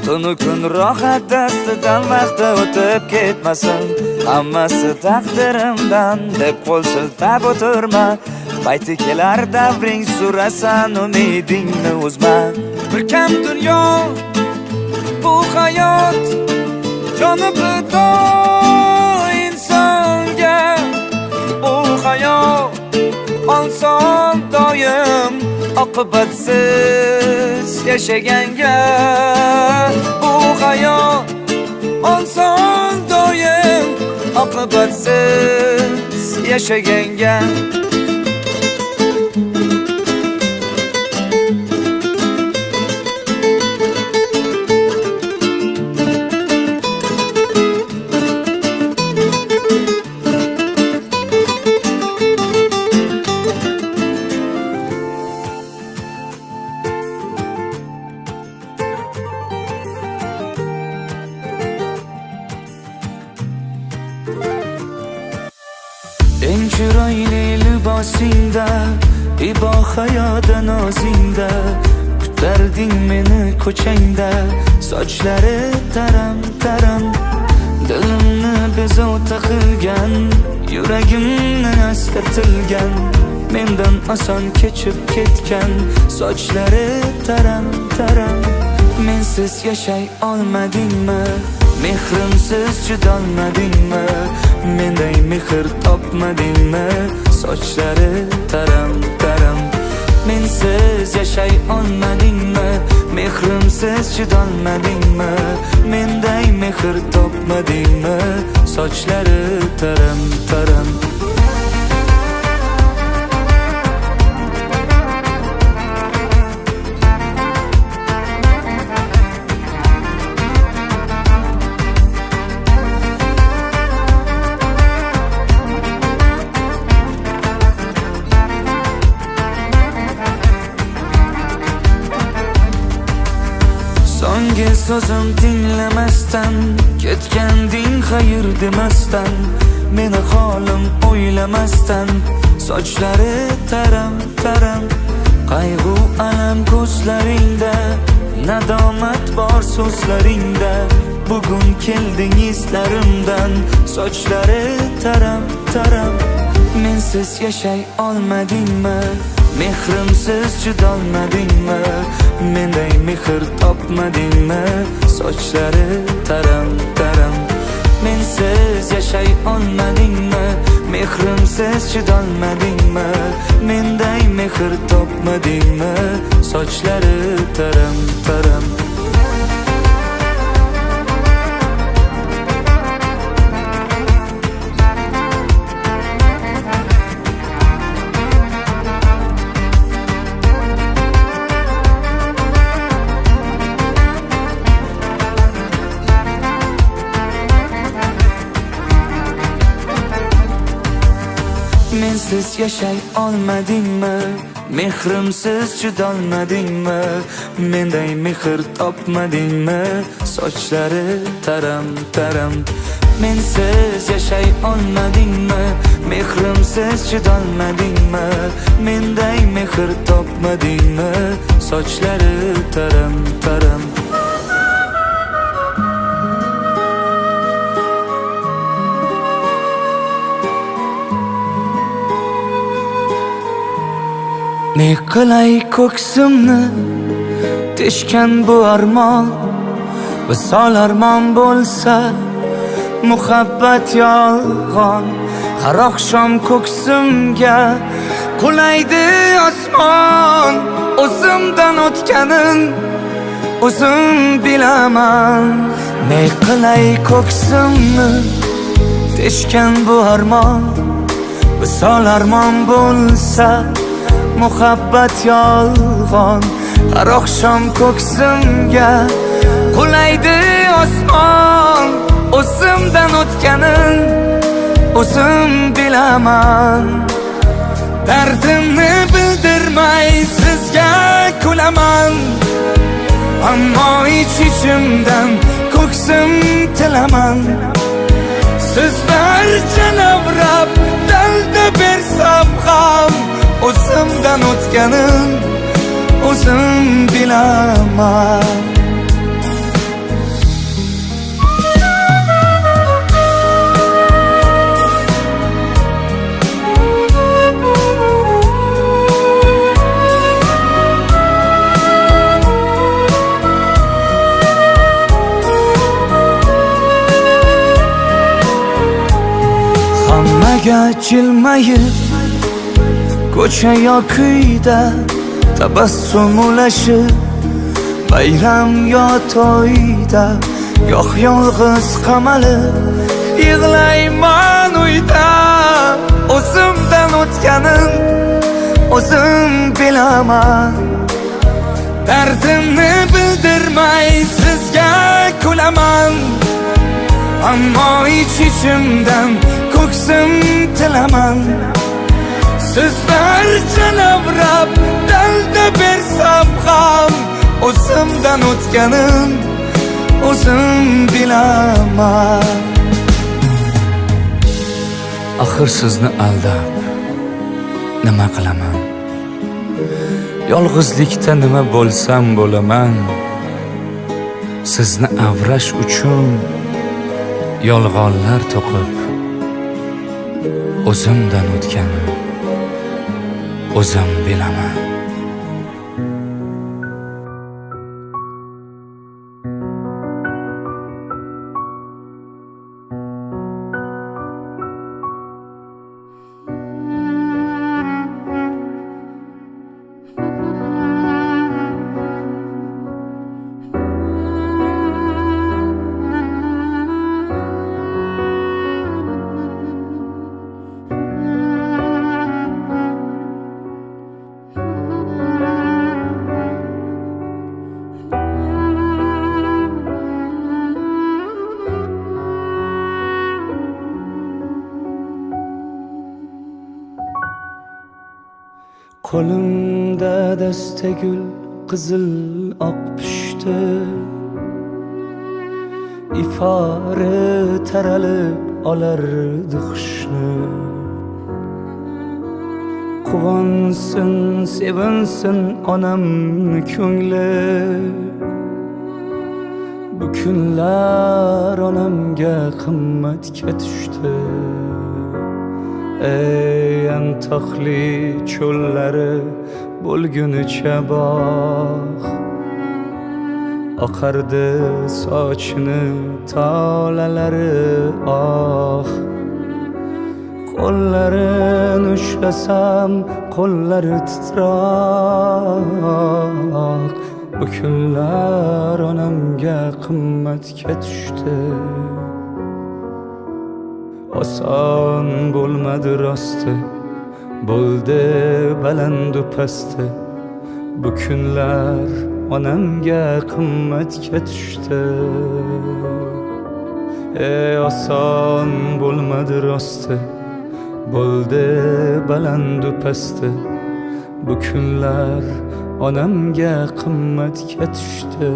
Tunu kun rohat dastidan vaqti o'tib ketmasin. Hammasi taqdirimdan deb qo'l siltab o'tirma. Payti kelar davring surasan umidingni uzma. Bir kam dunyo bu hayot, joni fido insonga. Bu hayot oson doim oqibatsiz yashaganga. Bu hayot oson doim oqibatsiz yashaganga. Eng chiroyli libosingda, ibo hayoda nozingda, kutarding meni ko'changda. Sochlari taram taram, dilimni bezovta qilgan, yuragimni astatilgan, mendan oson kechib ketgan. Sochlari taram taram, mensiz yashay olmadingmi? Mehrimsiz chidolmadingmi? Menday mehr topmadingmi? Sochlari taram taram, mensiz yashay olmadingmi? Mehrimsiz chidolmadingmi? Menday mehr topmadingmi? Sochlari taram taram. Songi so'zim tinglamasdan, ketganding xayr demasdan, meni holim o'ylamasdan. Sochlari taram taram, qayg'u alam ko'zlaringda, nadomat bor so'zlaringda. Bugun kelding islarimdan. Sochlari taram taram, mensiz yashay olmadingmi? Mehrimsiz chidolmadingmi? Menday mehr topmadingmi? Sochlari taram taram, mensiz yashay olmadingmi? Mehrimsiz chidolmadingmi? Menday mehr topmadingmi? Sochlari taram taram. Mensiz yashay olmadingmi? Mehrimsiz chidolmadingmi? Menday mehr topmadingmi? Sochlari taram taram, mensiz yashay olmadingmi? Mehrimsiz chidolmadingmi? Menday mehr topmadingmi? Sochlari taram taram. Ne qilay ko'ksimni teshgan bu armon, visol armon bo'lsa muhabbat yolg'on. Har oqshom ko'ksimga qulaydi osmon, o'zimdan o'tganin o'zim bilaman. Ne qilay ko'ksimni teshgan bu armon, visol armon bo'lsa muhabbat yolg'on. Har oqshom ko'ksimga qulaydi osmon, o'zimdan o'tganin o'zim bilaman. Dardimni bildirmay sizga kulaman, ammo ich-ichimdan ko'ksim tilaman. Sizlarcha lavrab dalda bersam ham o'zimdan o'tganin o'zim bilaman. Hammaga jilmayib ko'cha yo'qida tabassum ulashib, bayram yo to'yda goh yolg'iz qamalib yig'layman uyda. O'zimdan o'tganin o'zim bilaman. Dardimni bildirmay sizga kulaman, ammo ich-ichimdan ko'ksim tilaman. Sizlarcha lavrab dalda bersam ham o'zimdan o'tganin o'zim bilaman. Axir sizni aldab nima qilaman? Yolg'izlikda nima bo'lsam bo'laman. Sizni avrash uchun yolg'onlar to'qib o'zimdan o'tganin o'zim bilaman. Qo'limda dasta gul qizil oq pushti, ifori taralib olardi xushni. Quvonsin, sevinsin onamni ko'ngli, bu kunlar onamga qimmatga tushdi. Ey antoqli cho'llari bo'lgunicha bog', oqardi sochini tolalari oq. Qo'llarini ushlasam qo'llari titroq, bu kunlar onamga qimmatga tushdi. Oson bo'lmadi rosti, bo'ldi balandu pasti, bu kunlar onamga qimmatga tushdi. Oson bo'lmadi rosti, bo'ldi balandu pasti, bu kunlar onamga qimmatga tushdi.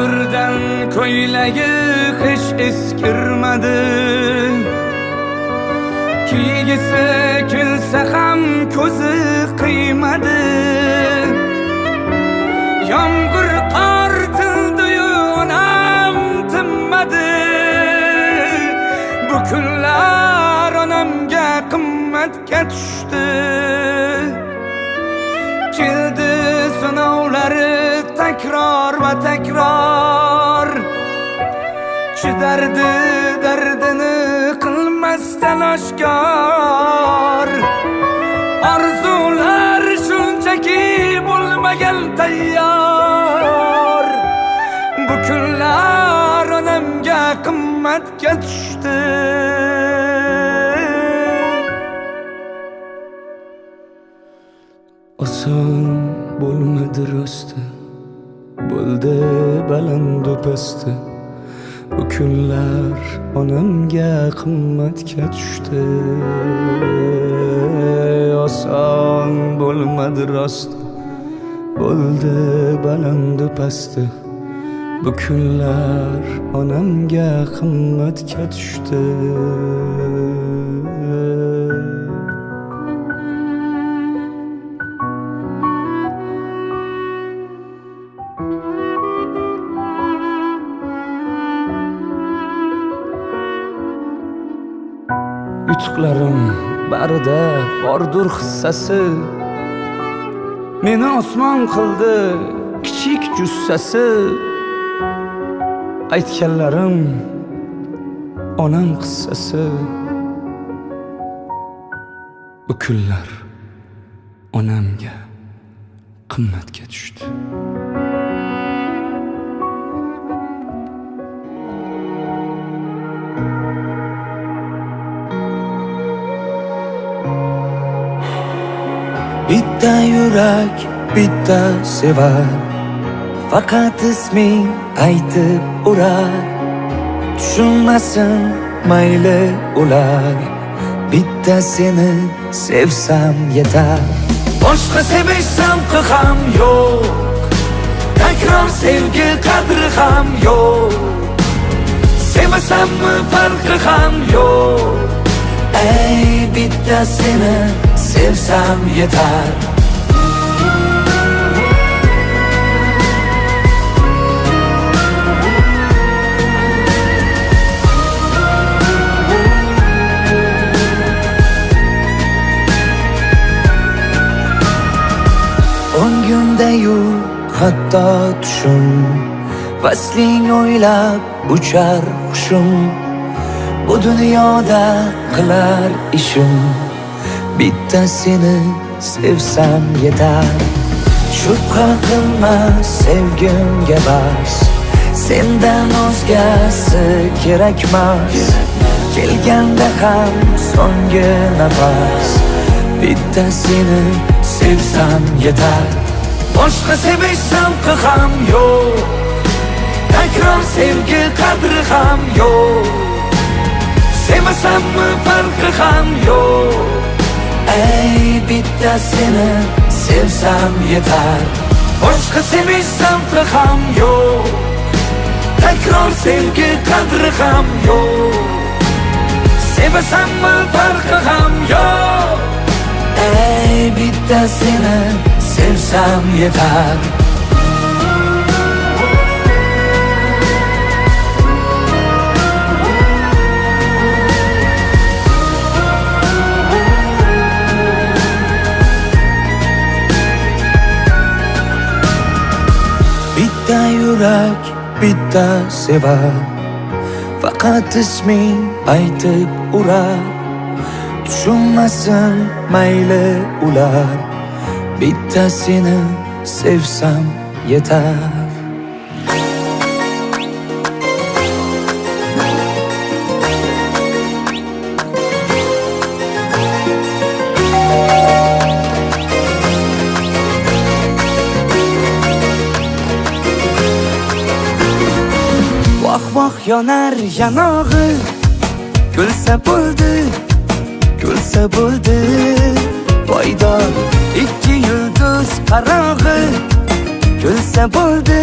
birdan ko'ylagi hiç eskirmadi. Kiygisi kelsa ham ko'zi qiymadi. Yomg'ir qor tildi-yu onam tinmadi. Bu kunlar onamga qimmatga tushdi. Keldi sinovlari takror va takror. Chidardi dardini qilmasdan oshkor. Orzular shunchaki bo'lmagan tayyor. Bu kunlar onamga qimmatga tushdi. Oson bo'lmadi rosti, bo'ldi balandu pasti. Bu kunlar onamga qimmatga tushdi. Oson bo'lmadi rosti, bo'ldi balandu pasti. Bu kunlar onamga qimmatga tushdi. Yutuqlarim barida bordur hissasi. Meni osmon qildi kichik jussasi. Aytganlarim onam qissasi. Bu kunlar onamga qimmatga tushdi. Bitta yurak, bitta sevar. Faqat isming aytib urar. Tushunmasin mayli ular. Bitta seni sevsam yetar. Boshqa sevish zavqi ham yo'q. Takror sevgi qadri ham yo'q. Sevmasammi farqi ham yo'q. Ey bitta seni sevsam yetar. O'ngimda-yu hatto tushim, vasling o'ylab uchar hushim. Bu dunyoda qilar ishim, bitta seni sevsam yetar. Shubha qilma sevgimga bas, sendan o'zgasi kerakmas. Kelganda ham so'nggi nafas, bitta seni sevsam yetar. Boshqa sevish zavqi ham yo'q. Takror sevgi qadri ham yo'q. Sevmasammi farqi ham yo'q. Ey bitta seni sevsam yetar. Boshqa sevish zavqi ham yo'q. Takror sevgi qadri ham yo'q. Sevmasammi farqi ham yo'q. Ey bitta seni sevsam yetar. Bitta yurak, bitta sevar. Faqat isming aytib urar. Tushunmasin mayli ular. Bitta seni sevsam yetar. Voh yonar yanog'i, kulsa bo'ldi, kulsa bo'ldi. Poydor ikki yulduz qarog'i, kulsa bo'ldi,